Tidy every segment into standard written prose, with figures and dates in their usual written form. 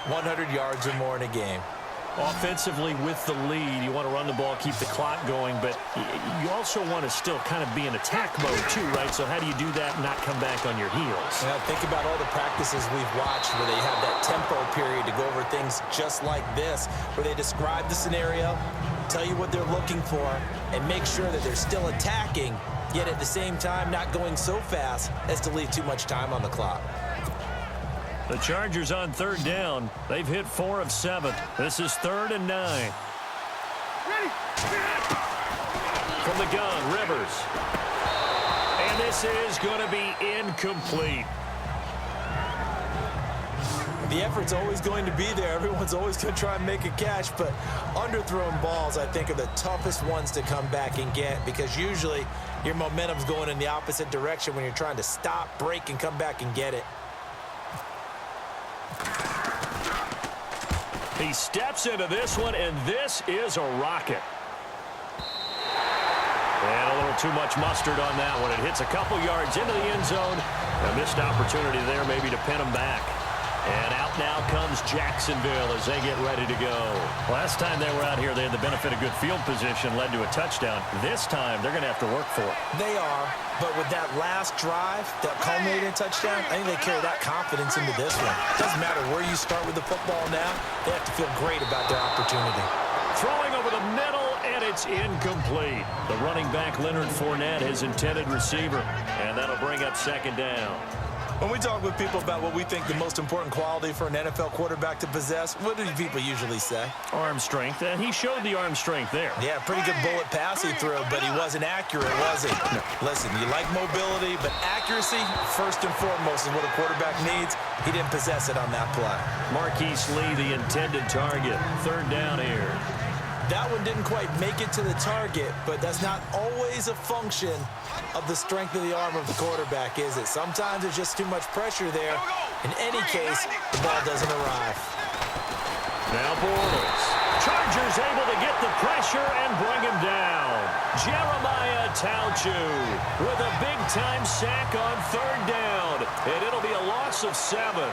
100 yards or more in a game. Offensively with the lead, you want to run the ball, keep the clock going, but you also want to still kind of be in attack mode too, right? So how do you do that and not come back on your heels? Now, think about all the practices we've watched where they have that tempo period to go over things just like this, where they describe the scenario, tell you what they're looking for, and make sure that they're still attacking, yet at the same time not going so fast as to leave too much time on the clock. The Chargers on third down. They've hit 4 of 7. This is 3rd and 9. From the gun, Rivers. And this is going to be incomplete. The effort's always going to be there. Everyone's always going to try and make a catch, but underthrown balls, I think, are the toughest ones to come back and get because usually your momentum's going in the opposite direction when you're trying to stop, break, and come back and get it. He steps into this one, and this is a rocket. And a little too much mustard on that one. It hits a couple yards into the end zone. A missed opportunity there maybe to pin him back. And out now comes Jacksonville as they get ready to go. Last time they were out here, they had the benefit of good field position, led to a touchdown. This time, they're going to have to work for it. They are, but with that last drive, that culminating touchdown, I think they carry that confidence into this one. Doesn't matter where you start with the football now, they have to feel great about their opportunity. Throwing over the middle, and it's incomplete. The running back, Leonard Fournette, his intended receiver, and that'll bring up 2nd down. When we talk with people about what we think the most important quality for an NFL quarterback to possess, what do people usually say? Arm strength, and he showed the arm strength there. Yeah, pretty good bullet pass he threw, but he wasn't accurate, was he? No. Listen, you like mobility, but accuracy, first and foremost, is what a quarterback needs. He didn't possess it on that play. Marquise Lee, the intended target. 3rd down here. That one didn't quite make it to the target, but that's not always a function of the strength of the arm of the quarterback, is it? Sometimes there's just too much pressure there. In any case, the ball doesn't arrive. Now Bortles. Chargers able to get the pressure and bring him down. Jeremiah Tauchu with a big-time sack on 3rd down, and it'll be a loss of 7.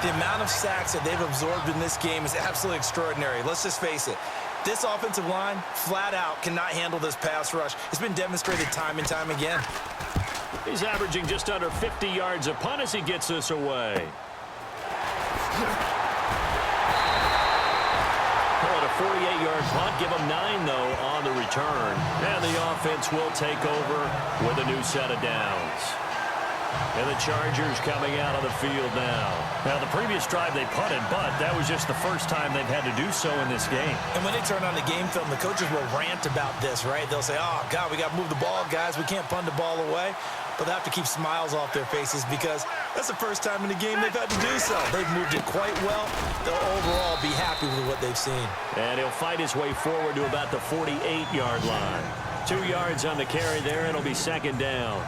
The amount of sacks that they've absorbed in this game is absolutely extraordinary. Let's just face it. This offensive line, flat out, cannot handle this pass rush. It's been demonstrated time and time again. He's averaging just under 50 yards a punt as he gets this away. Call it a 48-yard punt. Give him 9, though, on the return. And the offense will take over with a new set of downs. And the Chargers coming out on the field now. Now, the previous drive they punted, but that was just the first time they've had to do so in this game. And when they turn on the game film, the coaches will rant about this, right? They'll say, oh, God, we got to move the ball, guys. We can't punt the ball away. But they have to keep smiles off their faces because that's the first time in the game they've had to do so. They've moved it quite well. They'll overall be happy with what they've seen. And he'll fight his way forward to about the 48-yard line. 2 yards on the carry there. It'll be 2nd down.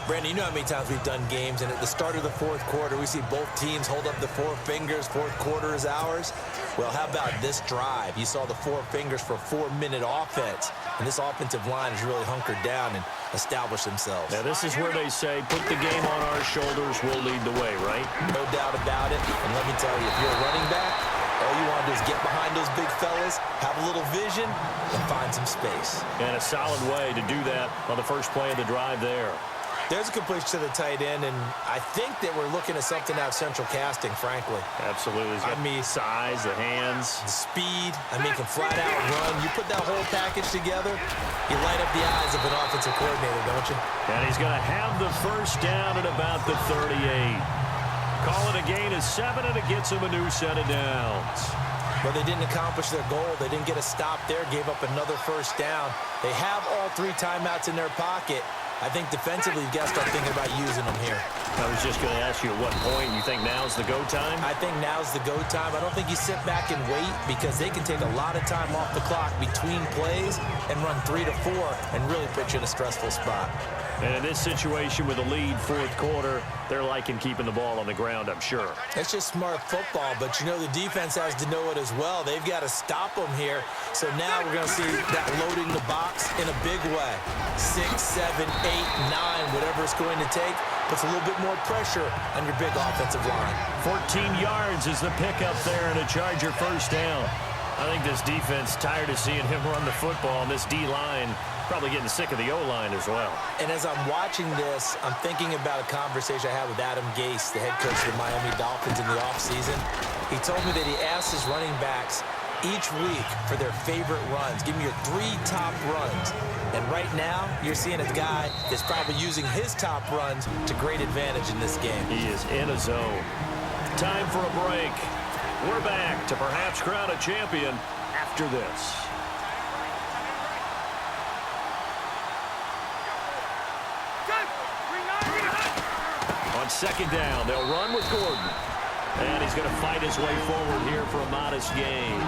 Brandon, you know how many times we've done games, and at the start of the 4th quarter, we see both teams hold up the 4 fingers, 4th quarter is ours. Well, how about this drive? You saw the 4 fingers for 4-minute offense, and this offensive line has really hunkered down and established themselves. Now, this is where they say, put the game on our shoulders, we'll lead the way, right? No doubt about it, and let me tell you, if you're a running back, all you want to do is get behind those big fellas, have a little vision, and find some space. And a solid way to do that on the first play of the drive there. There's a completion to the tight end, and I think that we're looking at something out of central casting, frankly. Absolutely. I mean, size, the hands. the speed. I mean, can flat out run. You put that whole package together, you light up the eyes of an offensive coordinator, don't you? And he's going to have the first down at about the 38. Call it a gain of 7, and it gets him a new set of downs. But they didn't accomplish their goal. They didn't get a stop there, gave up another first down. They have all 3 timeouts in their pocket. I think defensively, you've got to start thinking about using them here. I was just going to ask you at what point you think now's the go time? I think now's the go time. I don't think you sit back and wait because they can take a lot of time off the clock between plays and run 3 to 4 and really put you in a stressful spot. And in this situation with a lead fourth quarter, they're liking keeping the ball on the ground, I'm sure. It's just smart football, but you know the defense has to know it as well. They've got to stop them here. So now we're going to see that loading the box in a big way. 6, 7, 8, 9, whatever it's going to take, puts a little bit more pressure on your big offensive line. 14 yards is the pickup there and a Charger first down. I think this defense tired of seeing him run the football, and this D-line probably getting sick of the O-line as well. And as I'm watching this, I'm thinking about a conversation I had with Adam Gase, the head coach of the Miami Dolphins in the offseason. He told me that he asked his running backs each week for their favorite runs. Give me your 3 top runs. And right now, you're seeing a guy that's probably using his top runs to great advantage in this game. He is in a zone. Time for a break. We're back to perhaps crown a champion after this. On second down, they'll run with Gordon. And he's going to fight his way forward here for a modest gain.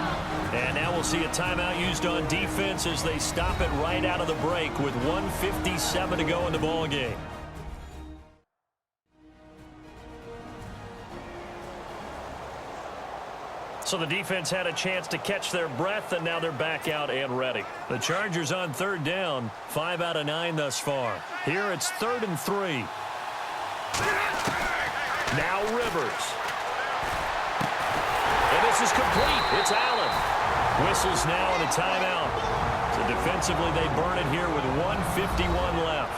And now we'll see a timeout used on defense as they stop it right out of the break with 1:57 to go in the ball game. So the defense had a chance to catch their breath, and now they're back out and ready. The Chargers on third down, 5 out of 9 thus far. Here it's 3rd and 3. Now Rivers. And this is complete. It's Allen. Whistles now and a timeout. So defensively they burn it here with 1:51 left.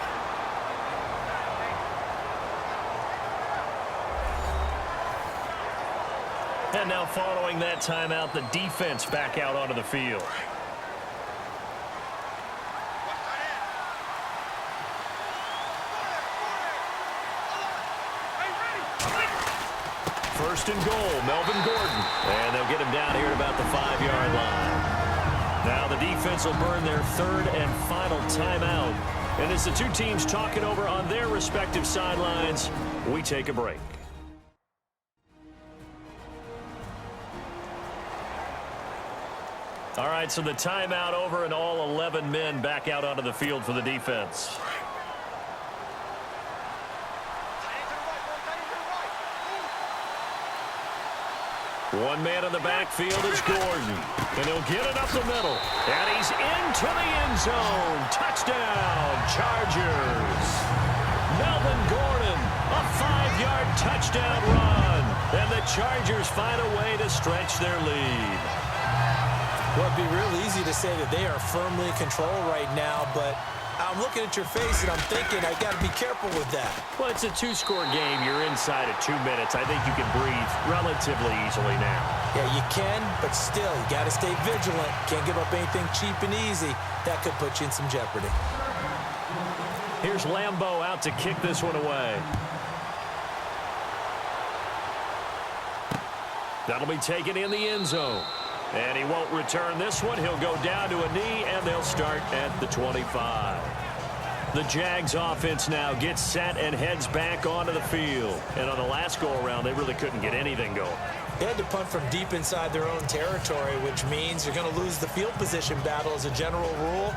And now following that timeout, the defense back out onto the field. First and goal, Melvin Gordon. And they'll get him down here at about the 5-yard line. Now the defense will burn their 3rd and final timeout. And as the two teams talking over on their respective sidelines, we take a break. All right, so the timeout over and all 11 men back out onto the field for the defense. One man in the backfield is Gordon. And he'll get it up the middle. And he's into the end zone. Touchdown, Chargers. Melvin Gordon, a 5-yard touchdown run. And the Chargers find a way to stretch their lead. Well, it'd be real easy to say that they are firmly in control right now, but I'm looking at your face and I'm thinking I got to be careful with that. Well, it's a 2-score game. You're inside of 2 minutes. I think you can breathe relatively easily now. Yeah, you can, but still, you got to stay vigilant. Can't give up anything cheap and easy. That could put you in some jeopardy. Here's Lambeau out to kick this one away. That'll be taken in the end zone. And he won't return this one. He'll go down to a knee, and they'll start at the 25. The Jags offense now gets set and heads back onto the field. And on the last go-around, they really couldn't get anything going. They had to punt from deep inside their own territory, which means you're going to lose the field position battle as a general rule.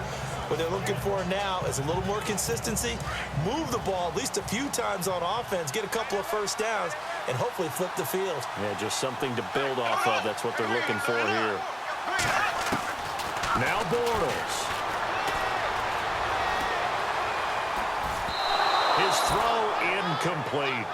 What they're looking for now is a little more consistency, move the ball at least a few times on offense, get a couple of first downs, and hopefully flip the field. Yeah, just something to build off of. That's what they're looking for here. Now Bortles. His throw incomplete.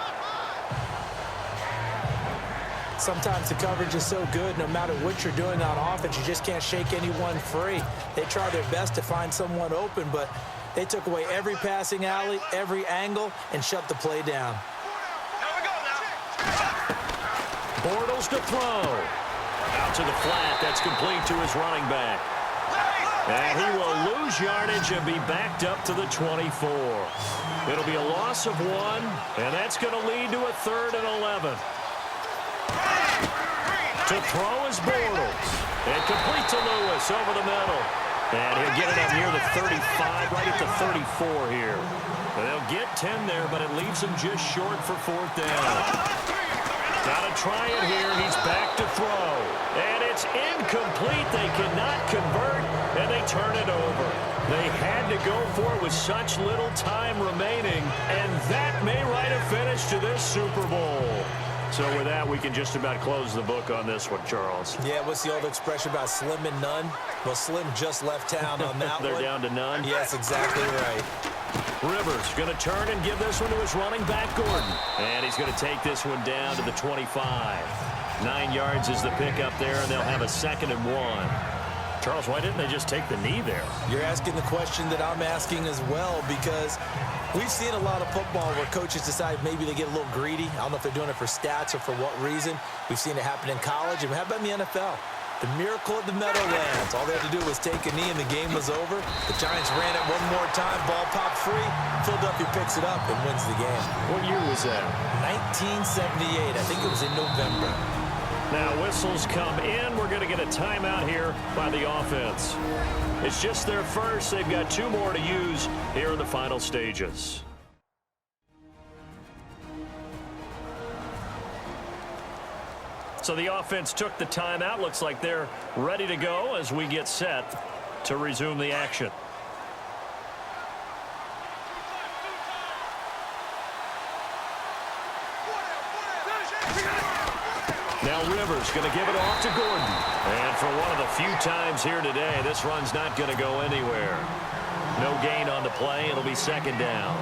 Sometimes the coverage is so good, no matter what you're doing on offense, you just can't shake anyone free. They try their best to find someone open, but they took away every passing alley, every angle, and shut the play down. Bortles to throw. Out to the flat. That's complete to his running back. And he will lose yardage and be backed up to the 24. It'll be a loss of 1, and that's going to lead to a 3rd and 11. To throw is Bortles. And complete to Lewis over the middle. And he'll get it up near the 35, right at the 34 here. And they'll get 10 there, but it leaves him just short for 4th down. Got to try it here. He's back to throw. And It's incomplete. They cannot convert, and they turn it over. They had to go for it with such little time remaining, and that may write a finish to this Super Bowl. So with that, we can just about close the book on this one, Charles. Yeah, what's the old expression about slim and none? Well, Slim just left town on that They're one. down to none? Yes, exactly right. Rivers going to turn and give this one to his running back, Gordon. And he's going to take this one down to the 25. 9 yards is the pickup there, and they'll have a 2nd and 1. Charles, why didn't they just take the knee there? You're asking the question that I'm asking as well, because we've seen a lot of football where coaches decide maybe they get a little greedy. I don't know if they're doing it for stats or for what reason. We've seen it happen in college. And how about in the NFL? The miracle of the Meadowlands. All they had to do was take a knee and the game was over. The Giants ran it one more time. Ball popped free. Philadelphia picks it up and wins the game. What year was that? 1978. I think it was in November. Now whistles come in. We're going to get a timeout here by the offense. It's just their first. They've got 2 more to use here in the final stages. So the offense took the timeout. Looks like they're ready to go as we get set to resume the action. Now Rivers going to give it off to Gordon. And for one of the few times here today, this run's not going to go anywhere. No gain on the play. It'll be 2nd down.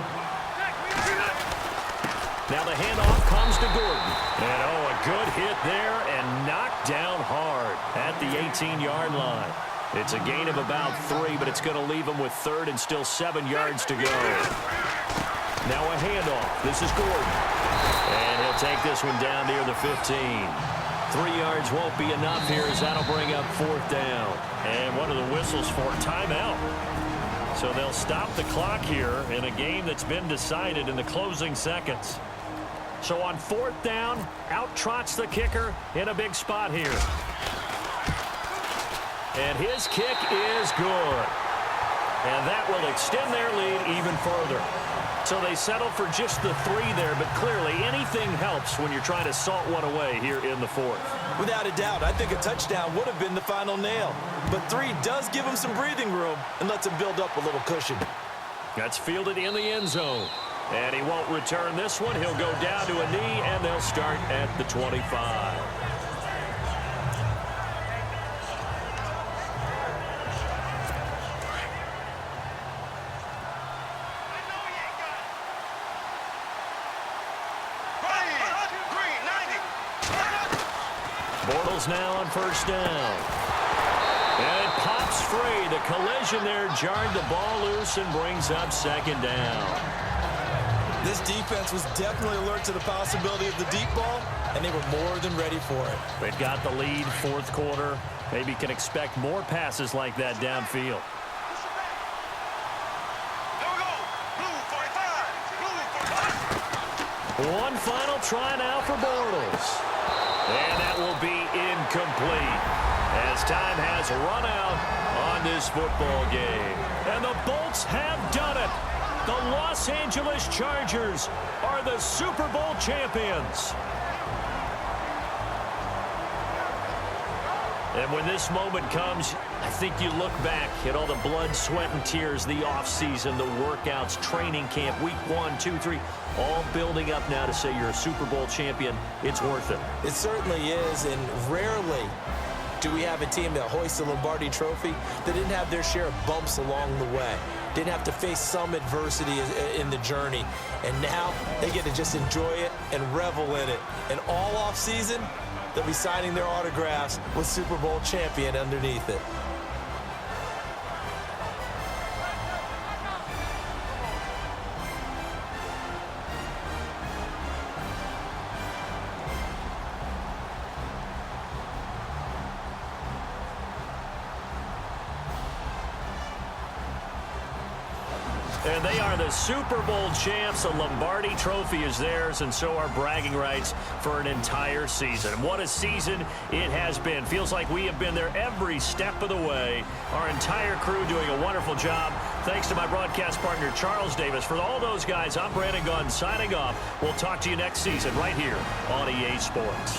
Now the handoff comes to Gordon. And oh, a good hit there and knocked down hard at the 18-yard line. It's a gain of about 3, but it's going to leave him with 3rd and still 7 yards to go. Now a handoff. This is Gordon. And he'll take this one down near the 15. 3 yards won't be enough here as that'll bring up 4th down. And one of the whistles for timeout. So they'll stop the clock here in a game that's been decided in the closing seconds. So on 4th down, out trots the kicker in a big spot here. And his kick is good. And that will extend their lead even further. So they settle for just the 3 there, but clearly anything helps when you're trying to salt one away here in the 4th. Without a doubt, I think a touchdown would have been the final nail. But 3 does give him some breathing room and lets him build up a little cushion. That's fielded in the end zone. And he won't return this one. He'll go down to a knee, and they'll start at the 25. Bortles now on 1st down. And it pops free. The collision there jarred the ball loose and brings up 2nd down. This defense was definitely alert to the possibility of the deep ball, and they were more than ready for it. They've got the lead 4th quarter. Maybe can expect more passes like that downfield. One final try now for Bortles. And that will be incomplete as time has run out on this football game. And the Bolts have done it. The Los Angeles Chargers are the Super Bowl champions. And when this moment comes, I think you look back at all the blood, sweat, and tears, the offseason, the workouts, training camp, week 1, 2, 3, all building up now to say you're a Super Bowl champion. It's worth it. It certainly is, and rarely do we have a team that hoists the Lombardi Trophy that didn't have their share of bumps along the way, didn't have to face some adversity in the journey, and now they get to just enjoy it and revel in it. And all offseason, they'll be signing their autographs with Super Bowl champion underneath it. And they are the Super Bowl champs. The Lombardi Trophy is theirs, and so are bragging rights for an entire season. What a season it has been. Feels like we have been there every step of the way. Our entire crew doing a wonderful job. Thanks to my broadcast partner, Charles Davis. For all those guys, I'm Brandon Gaudin signing off. We'll talk to you next season right here on EA Sports.